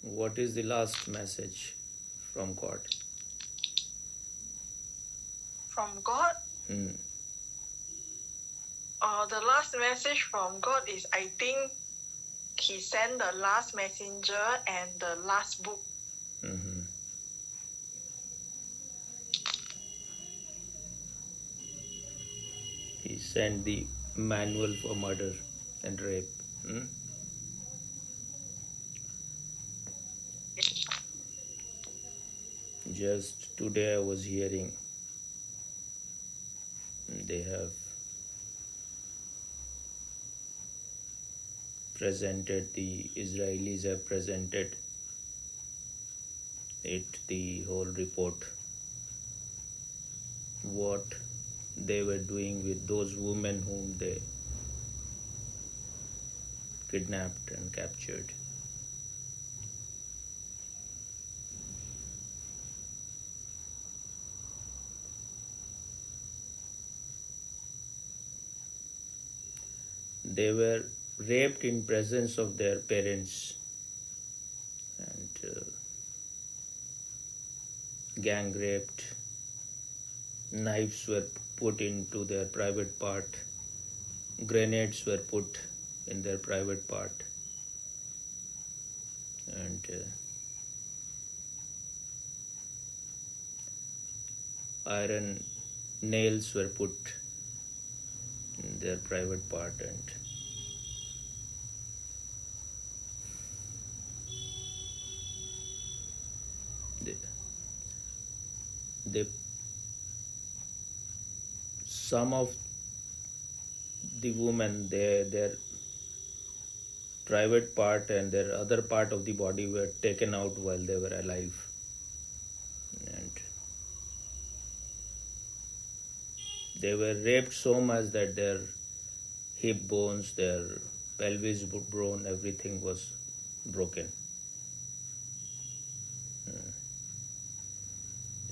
What is the last message from God? From God? Hmm. The last message from God is, I think He sent the last messenger and the last book. Mhm. He sent the manual for murder and rape. Hmm? Just today I was hearing they have the Israelis have presented it, the whole report, what they were doing with those women whom they kidnapped and captured. They were raped in presence of their parents, and gang raped. Knives were put into their private part. Grenades were put in their private part. And iron nails were put in their private part. And they, they some of the women, their private part and their other part of the body were taken out while they were alive. And they were raped so much that their hip bones, their pelvis bone, everything was broken.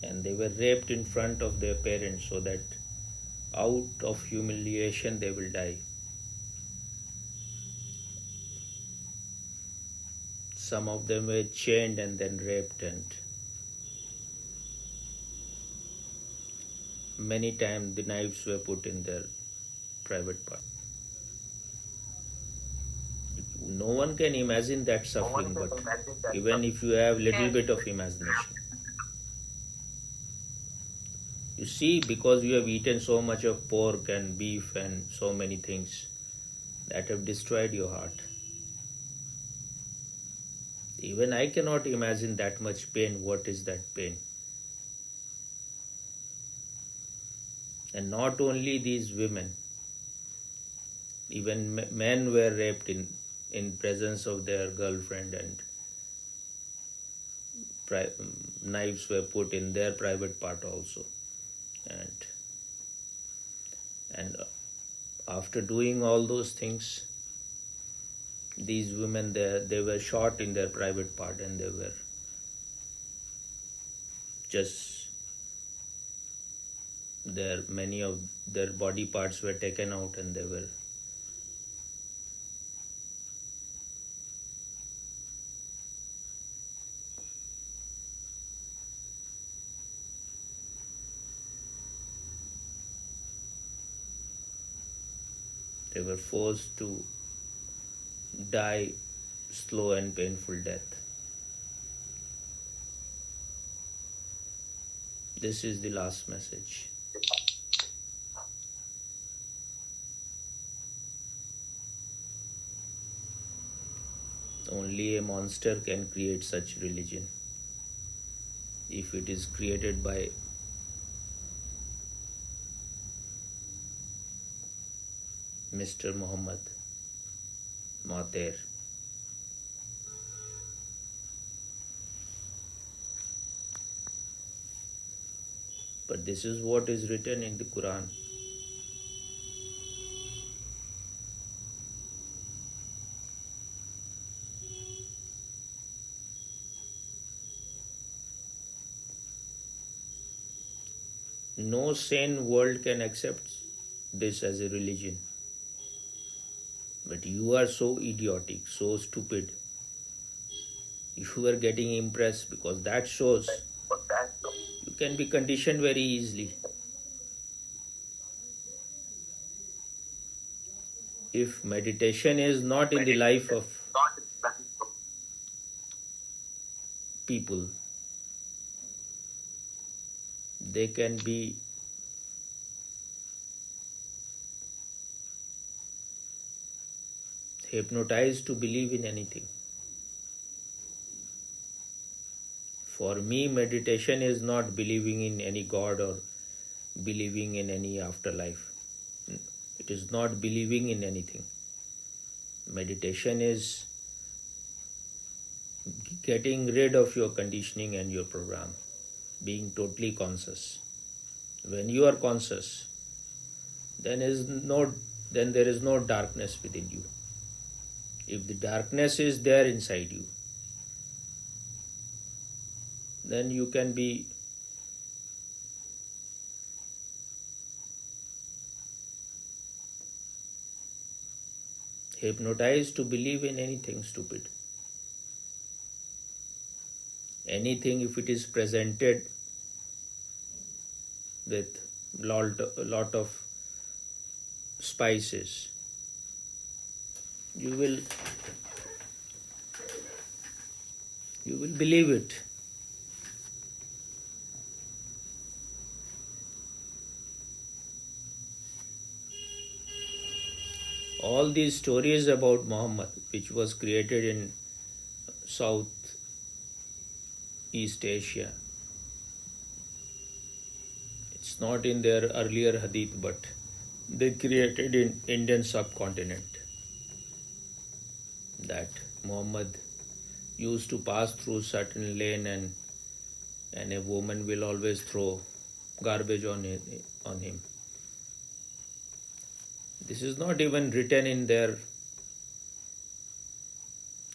And they were raped in front of their parents so that out of humiliation they will die. Some of them were chained and then raped, and many times the knives were put in their private part. No one can imagine that suffering, but even if you have little bit of imagination, you see, because you have eaten so much of pork and beef and so many things that have destroyed your heart. Even I cannot imagine that much pain. What is that pain? And not only these women, even men were raped in presence of their girlfriend, and knives were put in their private part also. And after doing all those things, these women, they were shot in their private part, and they were just many of their body parts were taken out, and they were forced to die slow and painful death. This is the last message. Only a monster can create such religion. If it is created by Mr. Muhammad Mater. But this is what is written in the Quran. No sane world can accept this as a religion. But you are so idiotic, so stupid, You are getting impressed because that shows you can be conditioned very easily. If meditation is not in the life of people, they can be hypnotized to believe in anything. For me, meditation is not believing in any God or believing in any afterlife. It is not believing in anything. Meditation is getting rid of your conditioning and your program, being totally conscious. When you are conscious, then there is no darkness within you. If the darkness is there inside you, then you can be hypnotized to believe in anything stupid. Anything, if it is presented with a lot of spices, you will believe it. All these stories about Muhammad, which was created in South East Asia, it's not in their earlier hadith, but they created in Indian subcontinent, that Muhammad used to pass through certain lane and a woman will always throw garbage on him. This is not even written in their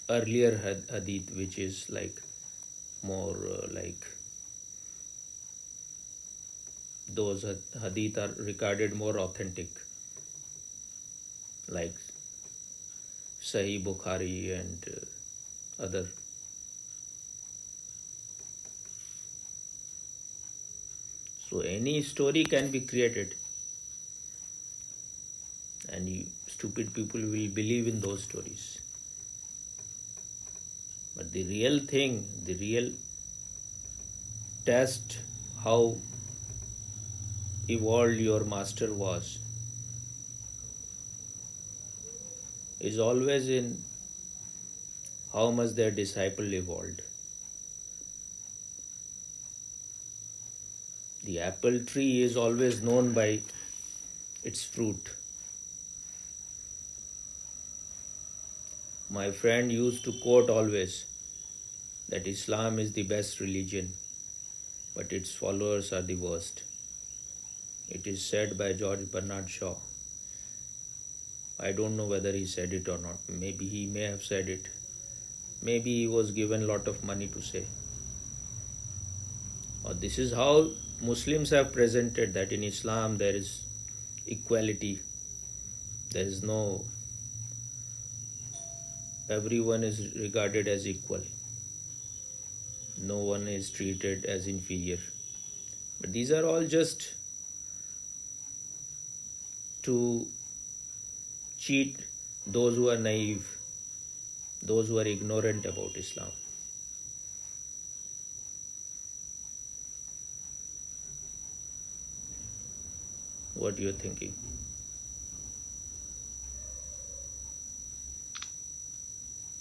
earlier hadith, which is like more like those hadith are regarded more authentic, like Sahih Bukhari and other. So any story can be created, and stupid people will believe in those stories. But the real thing, the real test, how evolved your master was, is always in how much their disciple evolved. The apple tree is always known by its fruit. My friend used to quote always that Islam is the best religion, but its followers are the worst. It is said by George Bernard Shaw. I don't know whether he said it or not. Maybe he may have said it. Maybe he was given a lot of money to say. Or this is how Muslims have presented that in Islam there is equality. There is no... Everyone is regarded as equal. No one is treated as inferior. But these are all just to cheat those who are naive, those who are ignorant about Islam. What are you thinking?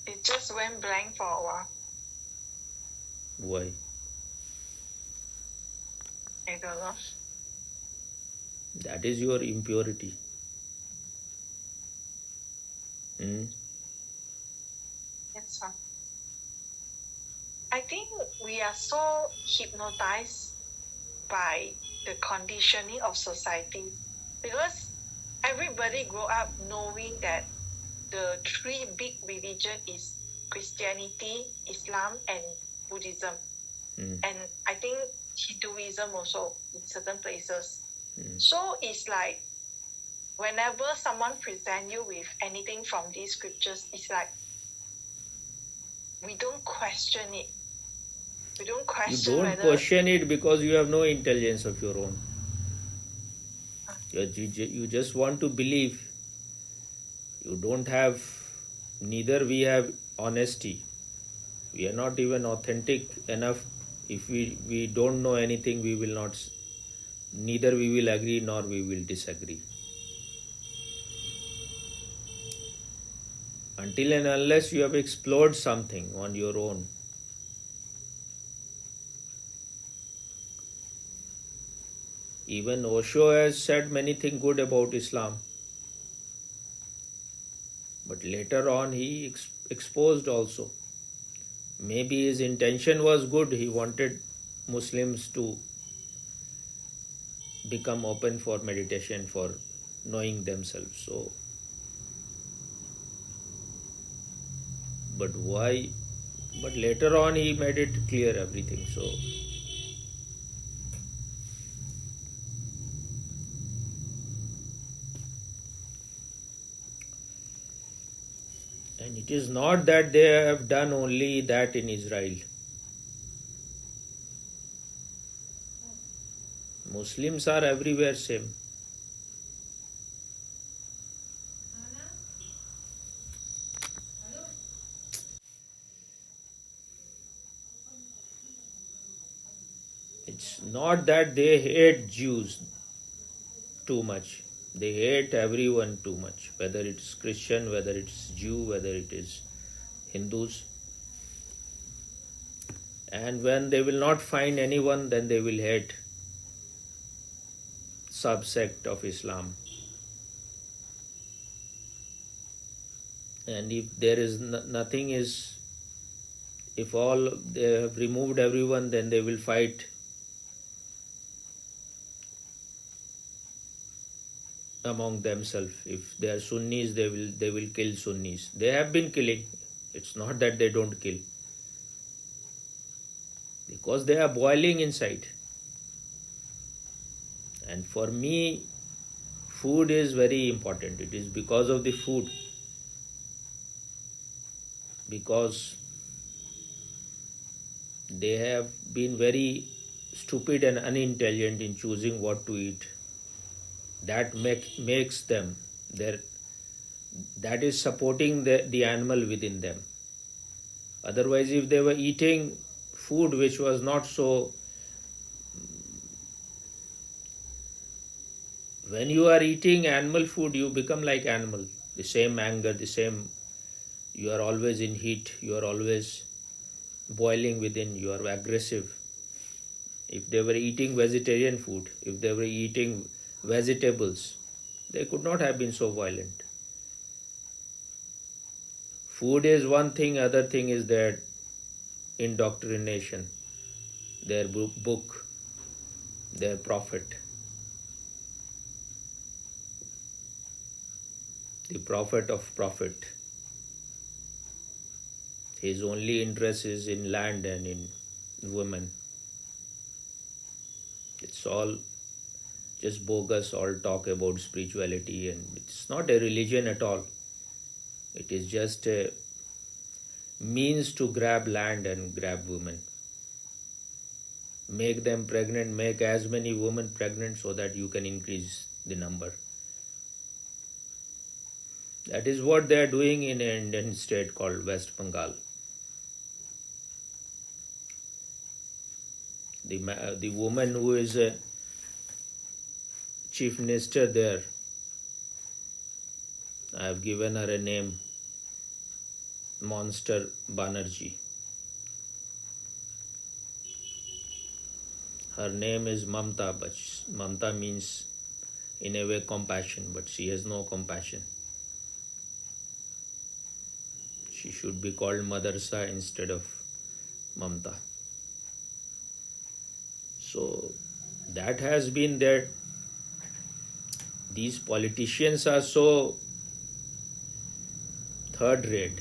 It just went blank for a while. Why? I don't know. That is your impurity. That's fine. I think we are so hypnotized by the conditioning of society, because everybody grew up knowing that the three big religions is Christianity, Islam, and Buddhism. And I think Hinduism also in certain places. So it's like whenever someone presents you with anything from these scriptures, it's like we don't question it. We don't You question don't whether question it because you have no intelligence of your own. You just want to believe. You don't have, neither we have honesty. We are not even authentic enough. If we don't know anything, we will not, neither we will agree nor we will disagree. Until and unless you have explored something on your own. Even Osho has said many things good about Islam. But later on he exposed also. Maybe his intention was good. He wanted Muslims to become open for meditation, for knowing themselves. So, but why? But later on he made it clear everything. So, and it is not that they have done only that in Israel. Muslims are everywhere same. It's not that they hate Jews too much. They hate everyone too much, whether it's Christian, whether it's Jew, whether it is Hindus. And when they will not find anyone, then they will hate subsect of Islam. And if there is nothing is, if all they have removed everyone, then they will fight among themselves. If they are Sunnis, they will kill Sunnis. They have been killing. It's not that they don't kill. Because they are boiling inside. And for me, food is very important. It is because of the food. Because they have been very stupid and unintelligent in choosing what to eat. That makes them that is supporting the animal within them. Otherwise, if they were eating food which was not so, when you are eating animal food, you become like animal. The same anger, the same, you are always in heat, you are always boiling within, you are aggressive. If they were eating vegetarian food, if they were eating vegetables, they could not have been so violent. Food is one thing, other thing is their indoctrination, their book, their prophet. The prophet of prophet. His only interest is in land and in women. It's all just bogus, all talk about spirituality, and it's not a religion at all. It is just a means to grab land and grab women. Make them pregnant, make as many women pregnant so that you can increase the number. That is what they are doing in an Indian state called West Bengal. The woman who is a chief minister there, I have given her a name, Monster Banerjee. Her name is Mamta, but Mamta means in a way compassion, but she has no compassion. She should be called Madarsa instead of Mamta. So that has been there. These politicians are so third rate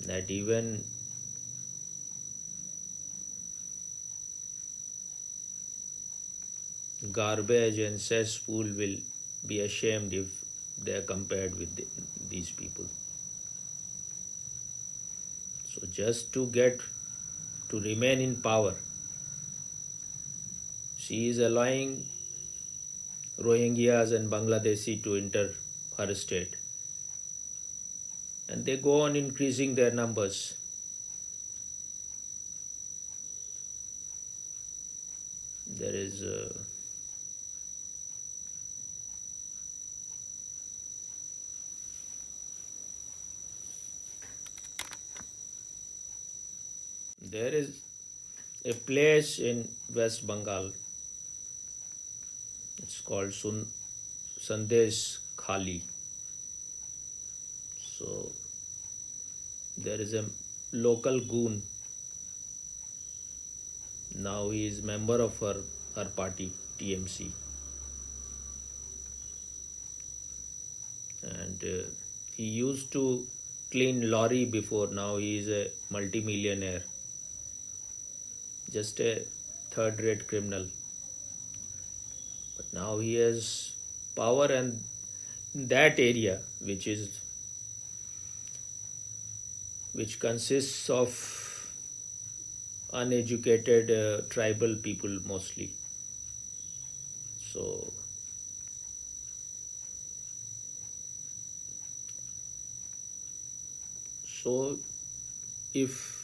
that even garbage and cesspool will be ashamed if they are compared with these people. So just to remain in power, she is allowing Rohingyas and Bangladeshi to enter her state. And they go on increasing their numbers. There is a place in West Bengal. It's called Sandesh Khali. So there is a local goon. Now he is member of her party, TMC. And he used to clean lorry before. Now he is a multi-millionaire. Just a third-rate criminal. But now he has power, and in that area, which consists of uneducated tribal people mostly. So if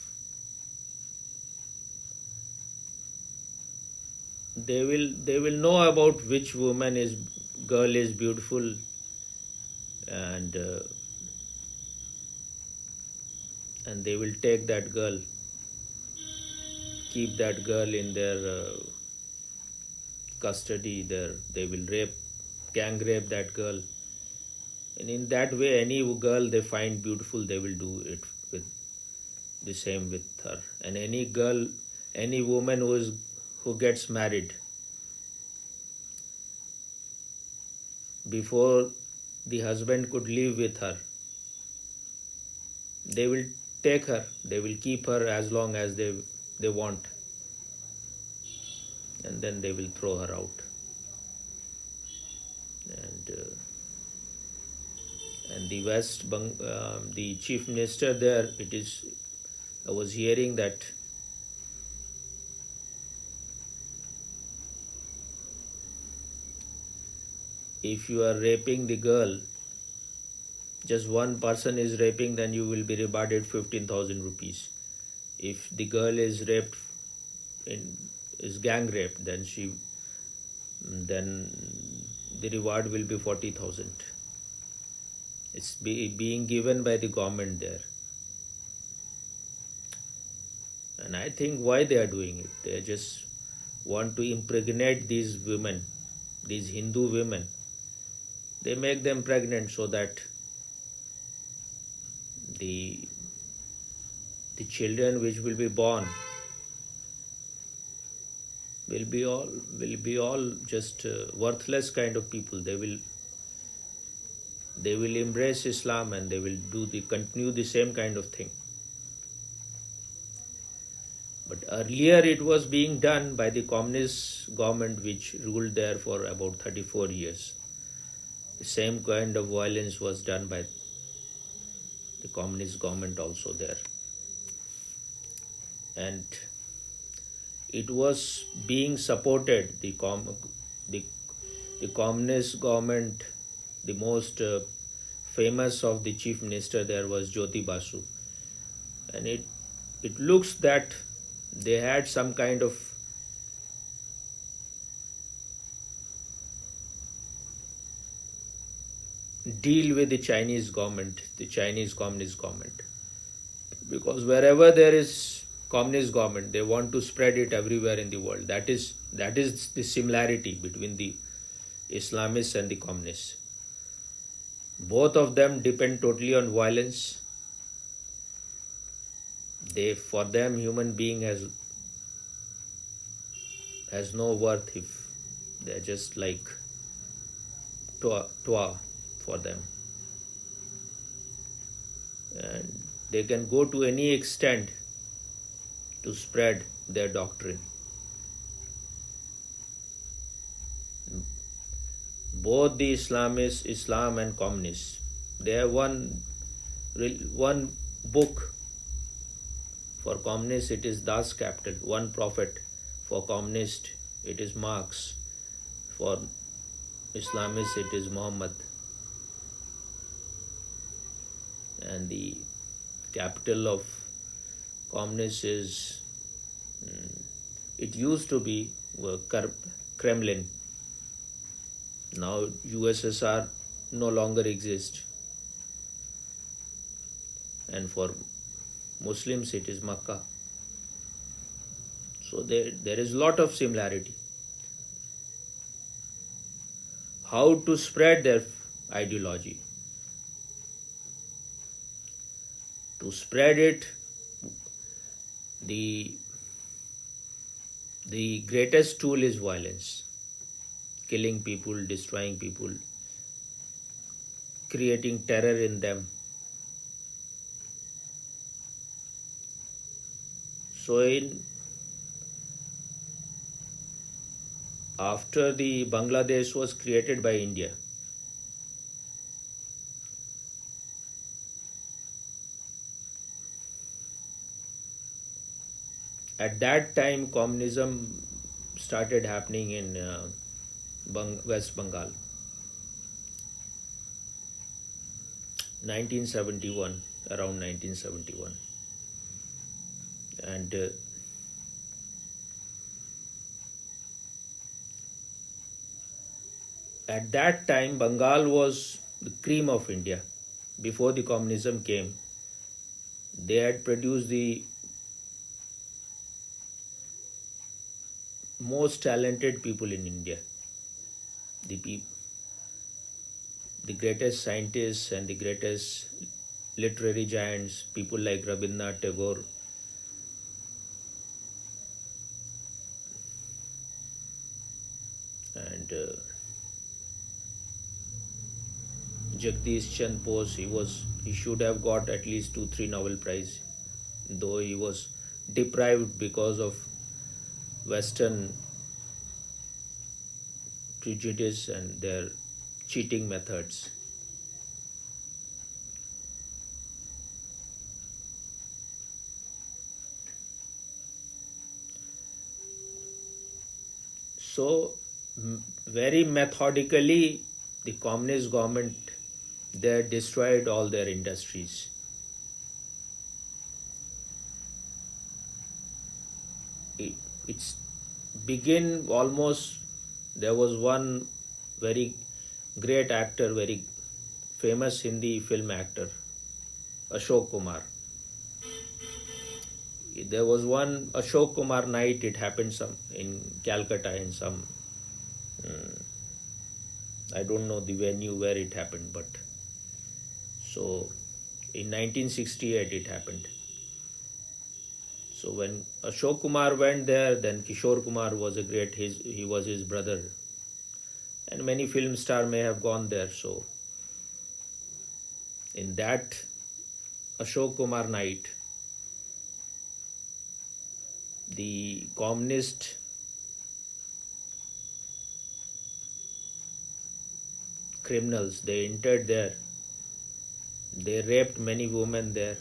they will know about which girl is beautiful, and they will take that girl, keep that girl in their custody. They will gang rape that girl, and in that way, any girl they find beautiful, they will do it with the same with her. And any woman who gets married, before the husband could live with her, they will take her, they will keep her as long as they want, and then they will throw her out. And the chief minister there, I was hearing that if you are raping the girl, just one person is raping, then you will be rewarded 15,000 rupees. If the girl is raped, is gang raped, then the reward will be 40,000. It's being given by the government there. And I think why they are doing it, they just want to impregnate these women, these Hindu women. They make them pregnant so that the children which will be born will be all just worthless kind of people. They will embrace Islam, and they will continue the same kind of thing. But earlier it was being done by the communist government, which ruled there for about 34 years. The same kind of violence was done by the communist government also there. And it was being supported, the communist government. The most famous of the chief minister there was Jyoti Basu. And it looks that they had some kind of deal with the Chinese government, the Chinese communist government. Because wherever there is communist government, they want to spread it everywhere in the world. That is the similarity between the Islamists and the communists. Both of them depend totally on violence. For them, human being has no worth if they're just like toa for them. And they can go to any extent to spread their doctrine. Both the Islamists, Islam and communists, they have one book For communists, it is Das Kapital, one prophet. For communist, it is Marx. For Islamists, it is Muhammad. And the capital of communists is, it used to be Kremlin. Now USSR no longer exists. And for Muslims, it is Makkah. So there is a lot of similarity. How to spread their ideology? To spread it, the greatest tool is violence. Killing people, destroying people, creating terror in them. So after the Bangladesh was created by India, at that time communism started happening in West Bengal. 1971, around 1971. And at that time, Bengal was the cream of India. Before the communism came, they had produced the most talented people in India. The greatest scientists and the greatest literary giants, people like Rabindranath Tagore, and Jagdish Chand Bose. He should have got at least 2-3 Nobel Prize, though he was deprived because of Western prejudice and their cheating methods. So, very methodically, the communist government, they destroyed all their industries. It's begin almost. There was one very great actor, very famous Hindi film actor, Ashok Kumar. There was one Ashok Kumar night. It happened in Calcutta in some. I don't know the venue where it happened, but so in 1968 it happened. So when Ashok Kumar went there, then Kishore Kumar was he was his brother, and many film stars may have gone there. So in that Ashok Kumar night, the communist criminals, they entered there. They raped many women there,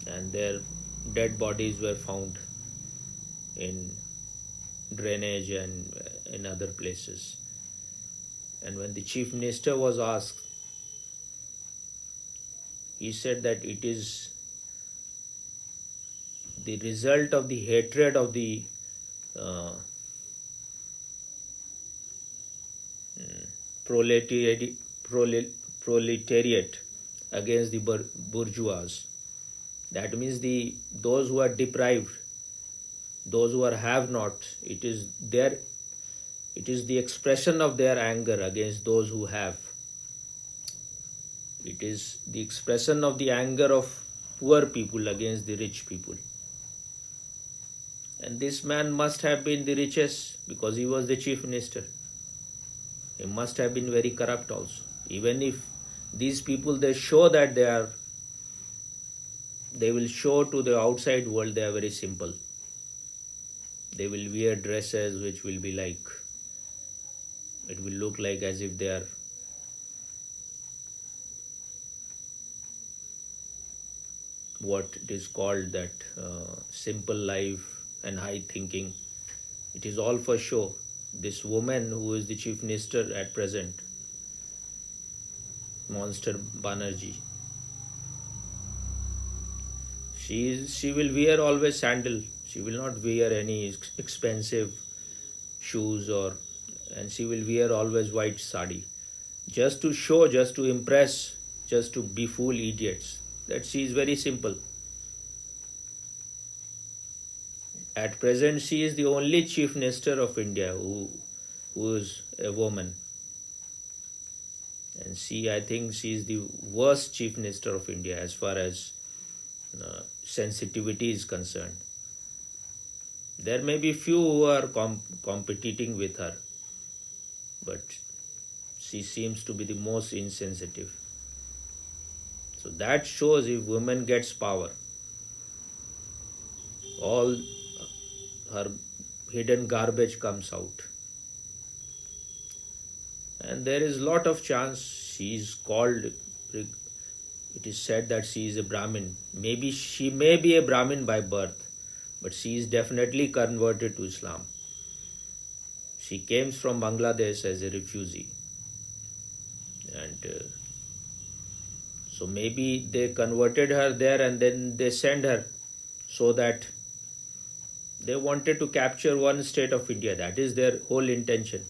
and their dead bodies were found in drainage and in other places. And when the chief minister was asked, he said that it is the result of the hatred of the proletariat against the bourgeois. That means those who are deprived, those who are have-nots. It is the expression of their anger against those who have. It is the expression of the anger of poor people against the rich people. And this man must have been the richest because he was the chief minister. He must have been very corrupt also. Even if these people, they show that they will show to the outside world they are very simple. They will wear dresses which will be like, it will look like as if they are what it is called that simple life and high thinking. It is all for show. This woman who is the chief minister at present, Monster Banerjee, she will wear always sandal. She will not wear any expensive shoes and she will wear always white sari, just to show, just to impress, just to befool idiots that she is very simple. At present, she is the only chief minister of India who is a woman. And I think she is the worst chief minister of India as far as sensitivity is concerned. There may be few who are competing with her, but she seems to be the most insensitive. So that shows if woman gets power, all her hidden garbage comes out. And there is lot of chance she is called, it is said that she is a Brahmin. Maybe she may be a Brahmin by birth, but she is definitely converted to Islam. She came from Bangladesh as a refugee. And so maybe they converted her there and then they sent her so that they wanted to capture one state of India. That is their whole intention.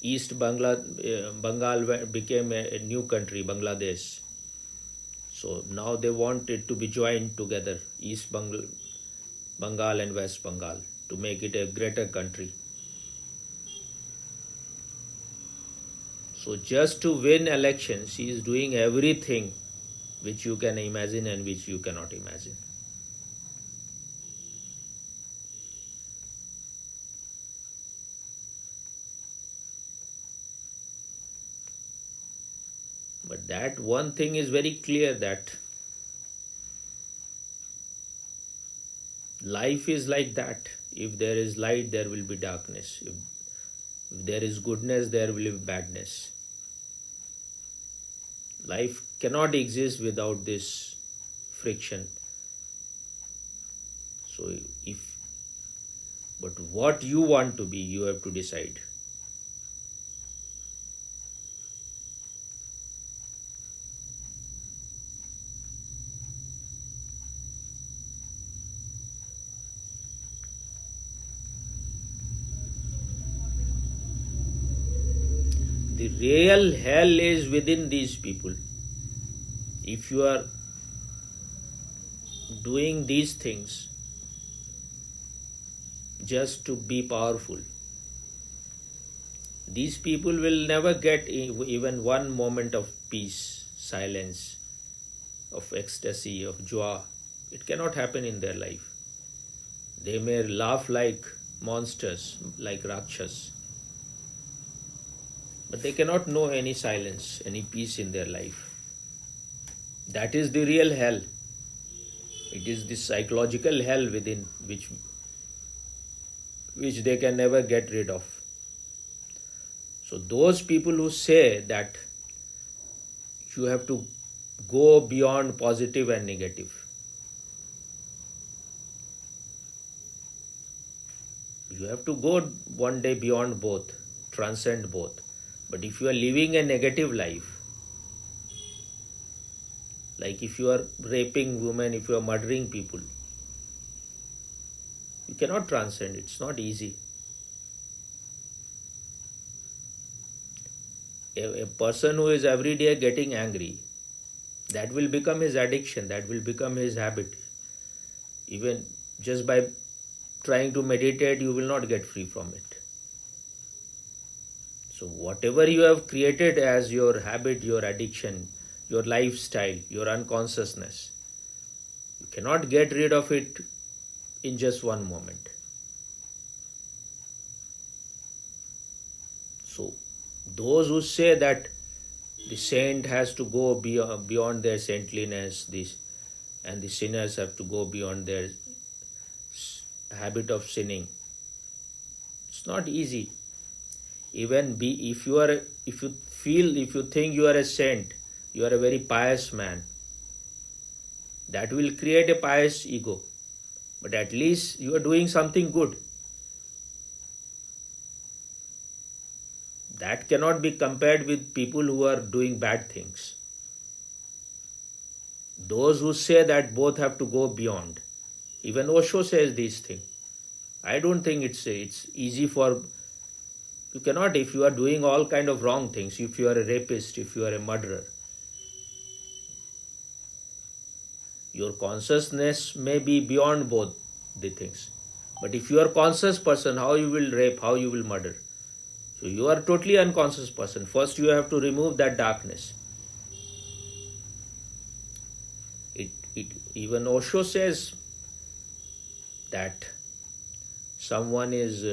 East Bengal became a new country, Bangladesh. So now they want it to be joined together, East Bengal and West Bengal, to make it a greater country. So just to win election, she is doing everything which you can imagine and which you cannot imagine. But that one thing is very clear, that life is like that. If there is light, there will be darkness. If there is goodness, there will be badness. Life cannot exist without this friction. But what you want to be, you have to decide. The real hell is within these people. If you are doing these things just to be powerful, these people will never get even one moment of peace, silence, of ecstasy, of joy. It cannot happen in their life. They may laugh like monsters, like Rakshas, but they cannot know any silence, any peace in their life. That is the real hell. It is the psychological hell within which they can never get rid of. So those people who say that you have to go beyond positive and negative, you have to go one day beyond both, transcend both. But if you are living a negative life, like if you are raping women, if you are murdering people, you cannot transcend. It's not easy. A person who is every day getting angry, that will become his addiction, that will become his habit. Even just by trying to meditate, you will not get free from it. So whatever you have created as your habit, your addiction, your lifestyle, your unconsciousness, you cannot get rid of it in just one moment. So those who say that the saint has to go beyond their saintliness, and the sinners have to go beyond their habit of sinning, it's not easy. Even if you think you are a saint, you are a very pious man, That will create a pious ego. But at least you are doing something good. That cannot be compared with people who are doing bad things. Those who say that both have to go beyond. Even Osho says these things. I don't think it's easy for... You cannot, if you are doing all kind of wrong things, if you are a rapist, if you are a murderer, your consciousness may be beyond both the things. But if you are a conscious person, how you will rape, how you will murder? So you are a totally unconscious person. First you have to remove that darkness. Even Osho says that someone has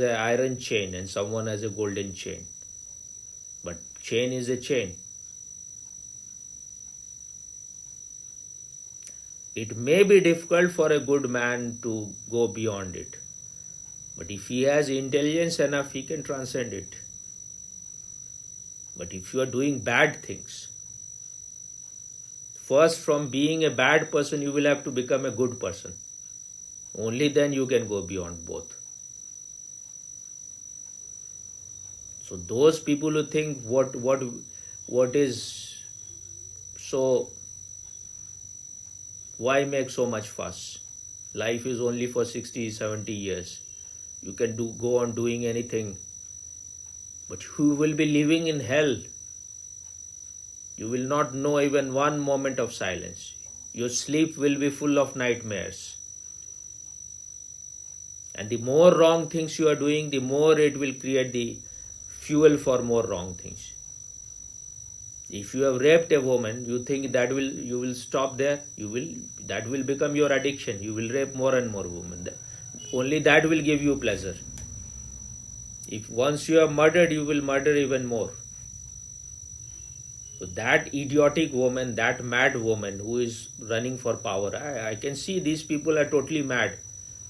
an iron chain and someone has a golden chain. But chain is a chain. It may be difficult for a good man to go beyond it. But if he has intelligence enough, he can transcend it. But if you are doing bad things, first from being a bad person, you will have to become a good person. Only then you can go beyond both. So those people who think what is so, why make so much fuss? Life is only for 60, 70 years. You can go on doing anything. But who will be living in hell? You will not know even one moment of silence. Your sleep will be full of nightmares. And the more wrong things you are doing, the more it will create the fuel for more wrong things. If you have raped a woman, you think you will stop there? That will become your addiction. You will rape more and more women. Only that will give you pleasure. If once you have murdered, you will murder even more. So that idiotic woman, that mad woman who is running for power, I can see these people are totally mad.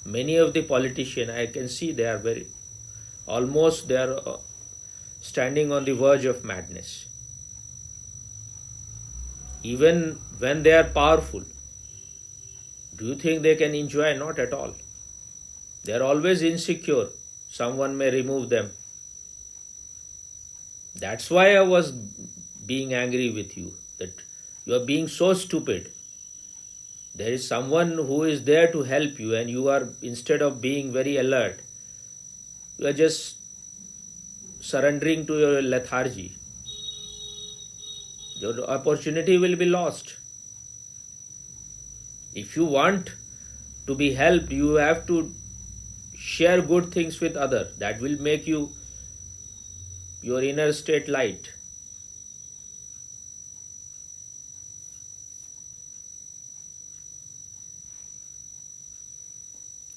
Many of the politicians, I can see they are standing on the verge of madness. Even when they are powerful, do you think they can enjoy? Not at all. They are always insecure. Someone may remove them. That's why I was being angry with you, that you are being so stupid. There is someone who is there to help you, and you are, instead of being very alert, you are just surrendering to your lethargy. Your opportunity will be lost. If you want to be helped, you have to share good things with others. That will make your inner state light.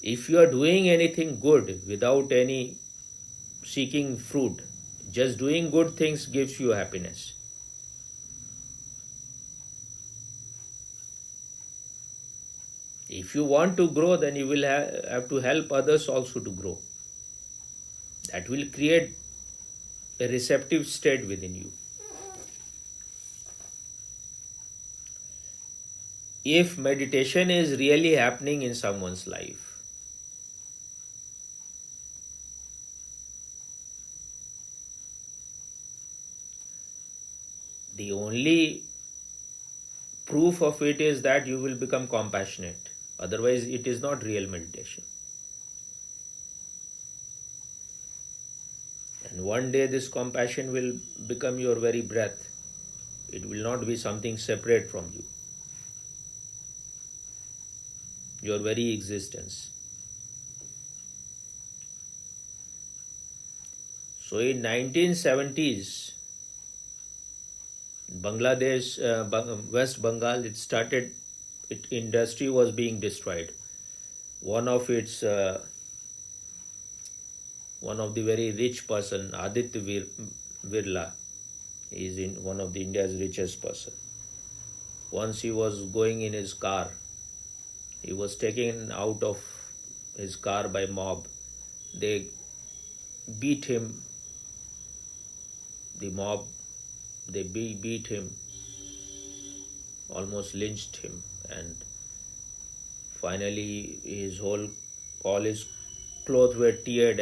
If you are doing anything good without any seeking fruit, just doing good things gives you happiness. If you want to grow, then you will have to help others also to grow. That will create a receptive state within you. If meditation is really happening in someone's life, the only proof of it is that you will become compassionate. Otherwise, it is not real meditation. And one day this compassion will become your very breath. It will not be something separate from you. Your very existence. So in 1970s, Bangladesh, West Bengal, industry was being destroyed. One of the very rich person, Aditya Birla, is one of the India's richest person. Once he was going in his car, he was taken out of his car by mob. They beat him. The mob, they beat him almost lynched him, and finally all his clothes were teared,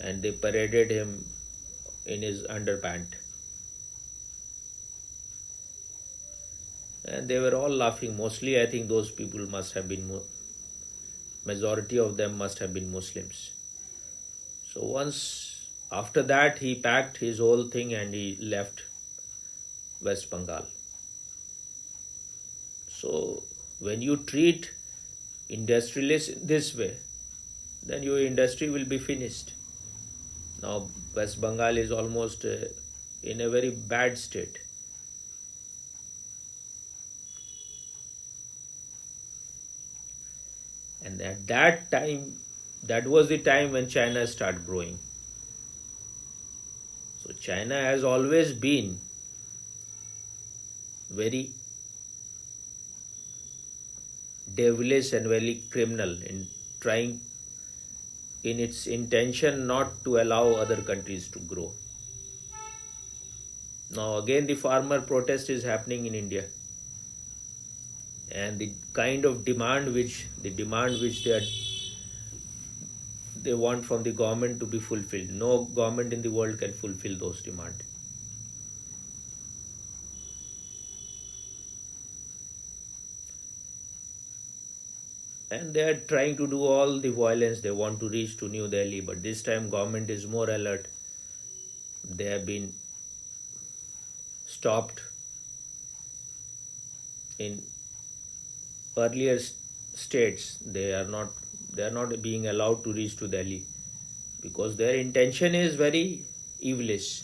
and they paraded him in his underpant. And they were all laughing. Mostly, I think those people must have been, majority of them must have been Muslims. So after that, he packed his whole thing and he left West Bengal. So when you treat industrialists this way, then your industry will be finished. Now West Bengal is almost in a very bad state. And at that time, that was the time when China started growing. So China has always been very devilish and very criminal in its intention not to allow other countries to grow. Now again the farmer protest is happening in India. And the kind of demand which they want from the government to be fulfilled. No government in the world can fulfill those demands. And they are trying to do all the violence. They want to reach to New Delhi, but this time government is more alert. They have been stopped in earlier states. They are not being allowed to reach to Delhi because their intention is very evilish.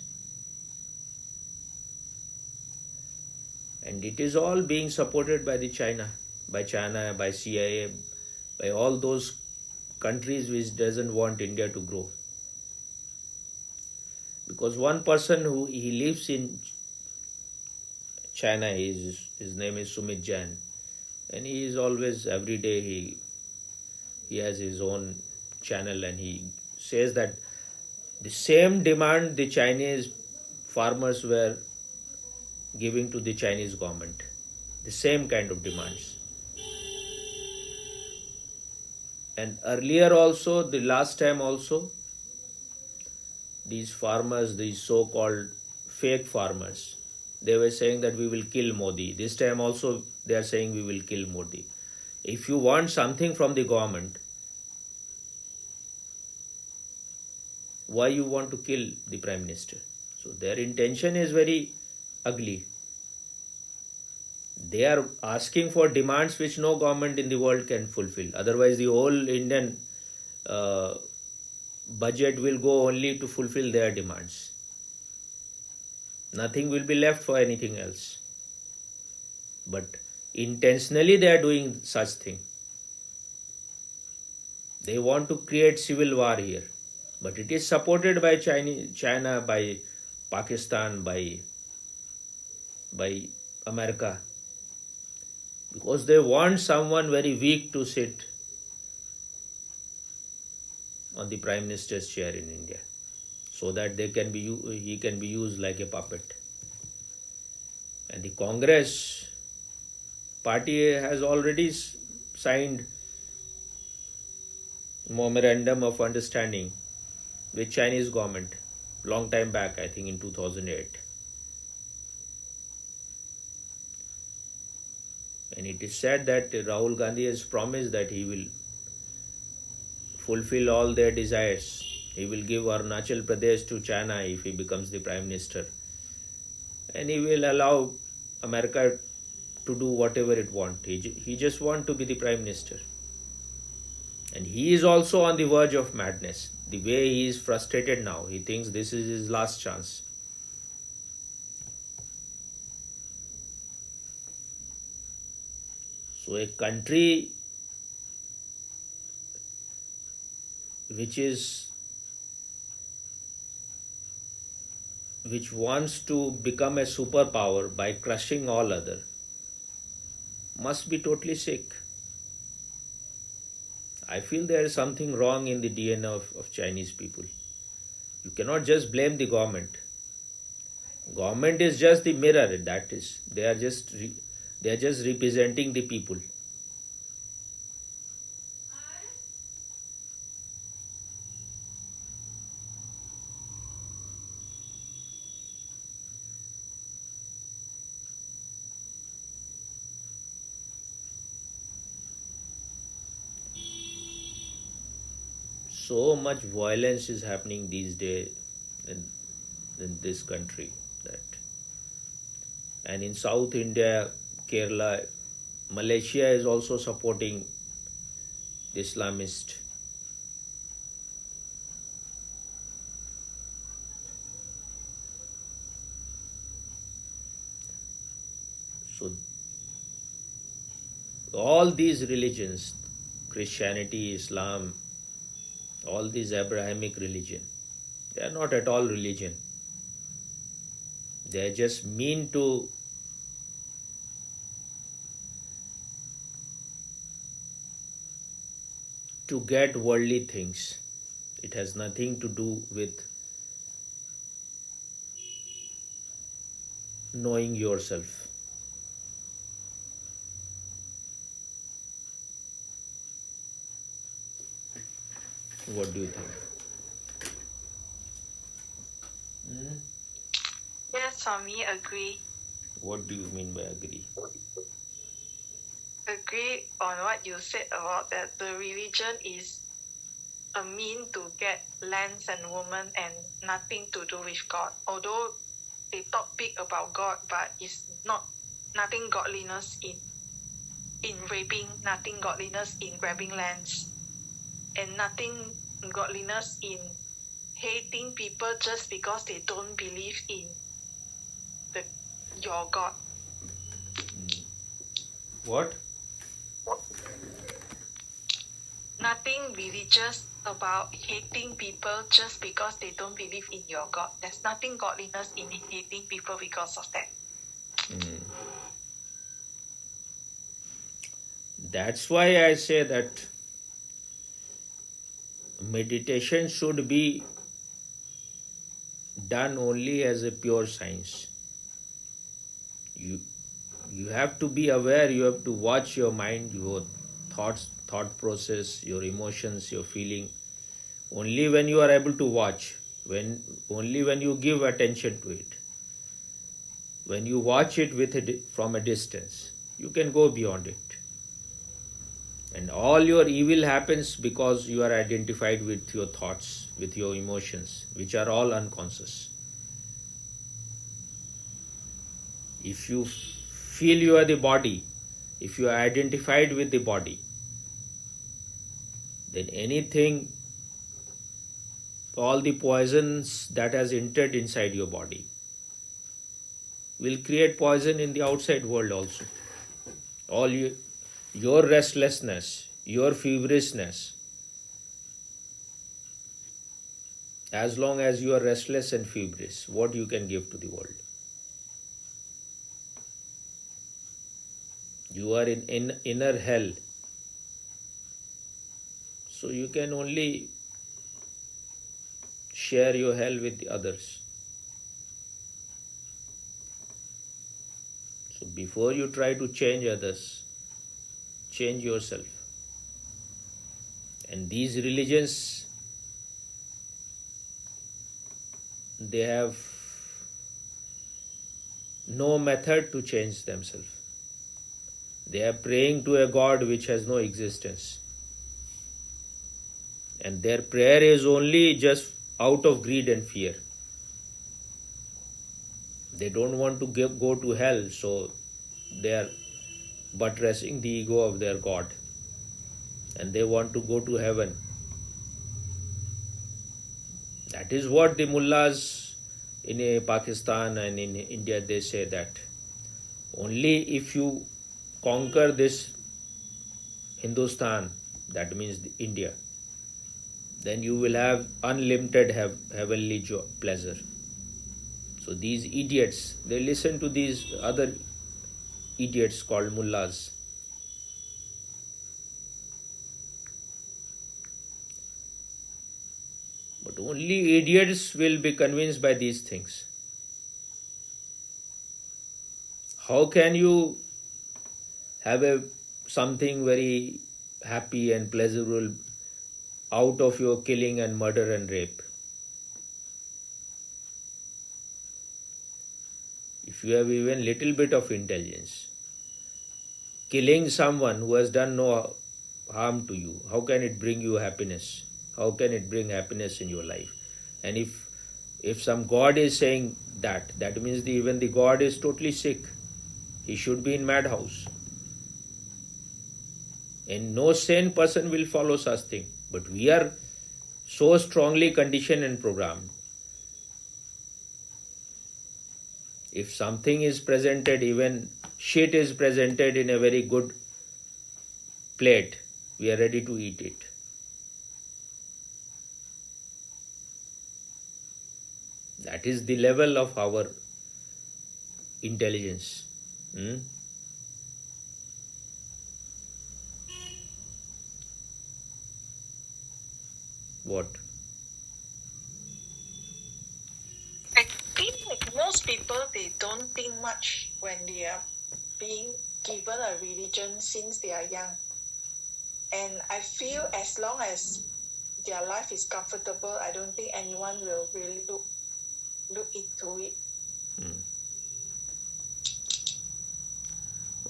And it is all being supported by China, by CIA, by all those countries which doesn't want India to grow. Because one person he lives in China, his name is Sumit Jain, and he is always, every day he has his own channel, and he says that the same demand the Chinese farmers were giving to the Chinese government, the same kind of demands. And earlier also, the last time also, these farmers, these so-called fake farmers, they were saying that we will kill Modi. This time also they are saying we will kill Modi. If you want something from the government, why you want to kill the Prime Minister? So their intention is very ugly. They are asking for demands which no government in the world can fulfill. Otherwise, the whole Indian budget will go only to fulfill their demands. Nothing will be left for anything else. But intentionally they are doing such thing. They want to create civil war here. But it is supported by China, by Pakistan, by America. Because they want someone very weak to sit on the Prime Minister's chair in India, so that he can be used like a puppet. And the Congress party has already signed memorandum of understanding with Chinese government long time back, I think in 2008. And it is said that Rahul Gandhi has promised that he will fulfill all their desires. He will give Arunachal Pradesh to China if he becomes the Prime Minister. And he will allow America to do whatever it wants. He just wants to be the Prime Minister. And he is also on the verge of madness. The way he is frustrated now, he thinks this is his last chance. So a country which wants to become a superpower by crushing all other must be totally sick. I feel there is something wrong in the DNA of Chinese people. You cannot just blame the government. Government is just the mirror. That is, they are just representing the people. So much violence is happening these days in this country, that, and in South India, Kerala, Malaysia is also supporting the Islamist. So all these religions, Christianity, Islam, all these Abrahamic religion, they are not at all religion. They just mean to get worldly things. It has nothing to do with knowing yourself. What do you think? Yes, Swami, agree. What do you mean by agree? Agree on what you said about that the religion is a mean to get lands and women and nothing to do with God. Although they talk big about God, but it's nothing godliness in raping, nothing godliness in grabbing lands, and nothing godliness in hating people just because they don't believe in your God. What? Nothing religious about hating people just because they don't believe in your God. There's nothing godliness in hating people because of that. That's why I say that meditation should be done only as a pure science. You have to be aware, you have to watch your mind, your thought process, your emotions, your feeling. Only when you are able to watch, only when you give attention to it, when you watch it from a distance, you can go beyond it. And all your evil happens because you are identified with your thoughts, with your emotions, which are all unconscious. If you feel you are the body, if you are identified with the body, then anything, all the poisons that has entered inside your body will create poison in the outside world also. Your restlessness, your feverishness, as long as you are restless and feverish, what you can give to the world? You are in inner hell. So you can only share your hell with the others. So before you try to change others, change yourself. And these religions, they have no method to change themselves. They are praying to a God which has no existence. And their prayer is only just out of greed and fear. They don't want to go to hell, so they are buttressing the ego of their God. And they want to go to heaven. That is what the mullahs in Pakistan and in India, they say that only if you conquer this Hindustan, that means India, then you will have unlimited heavenly pleasure. So these idiots, they listen to these other idiots called mullahs. But only idiots will be convinced by these things. how can you have something very happy and pleasurable out of your killing and murder and rape? If you have even little bit of intelligence, killing someone who has done no harm to you, how can it bring you happiness? How can it bring happiness in your life? And if some God is saying that means even the God is totally sick. He should be in madhouse. And no sane person will follow such thing. But we are so strongly conditioned and programmed. If something is presented, even shit is presented in a very good plate, we are ready to eat it. That is the level of our intelligence. What? I think like most people, they don't think much when they are being given a religion since they are young. And I feel as long as their life is comfortable, I don't think anyone will really look into it.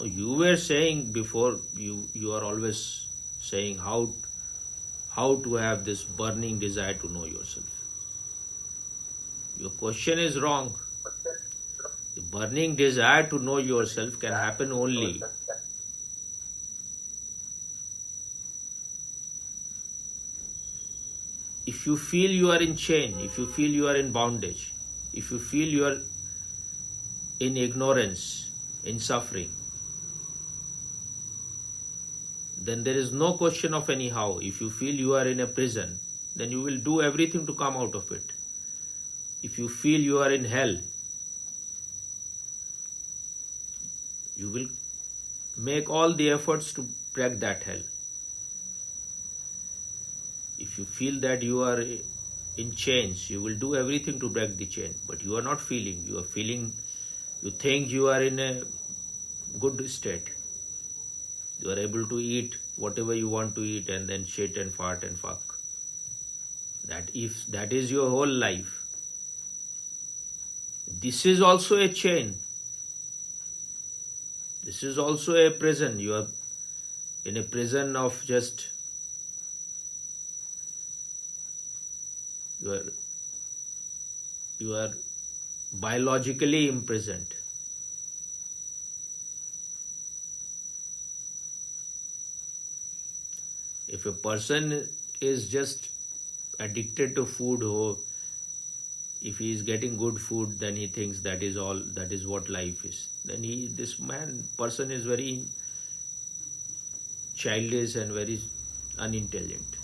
You were saying before, you are always saying how to have this burning desire to know yourself. Your question is wrong. The burning desire to know yourself can happen only if you feel you are in chain, if you feel you are in bondage, if you feel you are in ignorance, in suffering, then there is no question of any how. If you feel you are in a prison, then you will do everything to come out of it. If you feel you are in hell, you will make all the efforts to break that hell. If you feel that you are in chains, you will do everything to break the chain. But you are not feeling. You are feeling, you think you are in a good state. You are able to eat whatever you want to eat and then shit and fart and fuck. If that is your whole life, this is also a chain. This is also a prison. You are in a prison of just you are biologically imprisoned. If a person is just addicted to food, or if he is getting good food, then he thinks that is what life is. Then this person is very childish and very unintelligent.